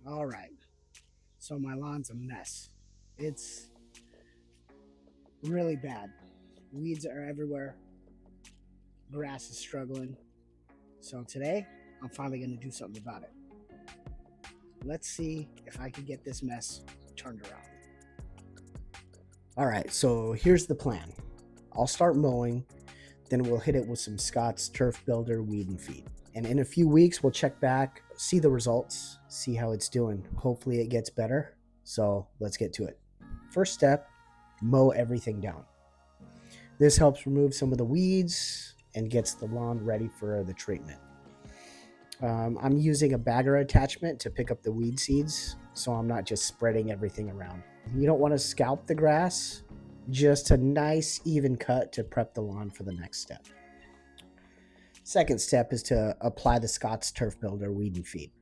All right. So my lawn's a mess. It's really bad. Weeds are everywhere. Grass is struggling. So today, I'm finally going to do something about it. Let's see if I can get this mess turned around. All right, so here's the plan. I'll start mowing, then we'll hit it with some Scott's Turf Builder Weed and Feed. And in a few weeks, we'll check back, see the results, see how it's doing. Hopefully it gets better. So let's get to it. First step, mow everything down. This helps remove some of the weeds and gets the lawn ready for the treatment. I'm using a bagger attachment to pick up the weed seeds, so I'm not just spreading everything around. You don't want to scalp the grass, just a nice even cut to prep the lawn for the next step. Second step is to apply the Scott's Turf Builder Weed and Feed.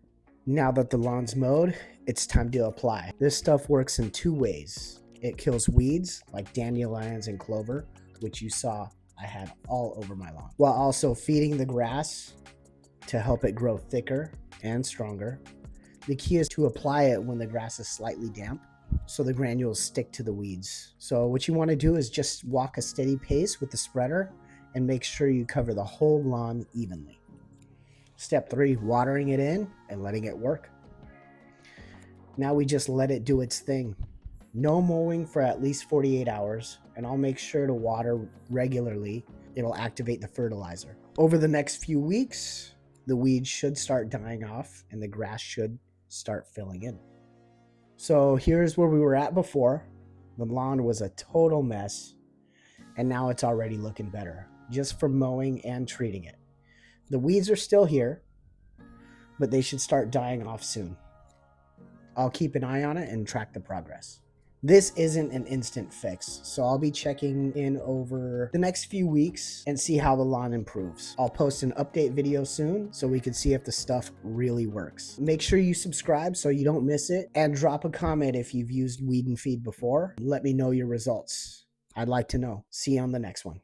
Now that the lawn's mowed, it's time to apply. This stuff works in two ways. It kills weeds like dandelions and clover, which you saw I had all over my lawn, while also feeding the grass to help it grow thicker and stronger. The key is to apply it when the grass is slightly damp so the granules stick to the weeds. So what you want to do is just walk a steady pace with the spreader and make sure you cover the whole lawn evenly. Step 3, watering it in and letting it work. Now we just let it do its thing. No mowing for at least 48 hours, and I'll make sure to water regularly. It'll activate the fertilizer. Over the next few weeks, the weeds should start dying off and the grass should start filling in. So here's where we were at before. The lawn was a total mess, and now it's already looking better just from mowing and treating it. The weeds are still here, but they should start dying off soon. I'll keep an eye on it and track the progress. This isn't an instant fix, so I'll be checking in over the next few weeks and see how the lawn improves. I'll post an update video soon so we can see if the stuff really works. Make sure you subscribe so you don't miss it, and drop a comment if you've used Weed and Feed before. Let me know your results. I'd like to know. See you on the next one.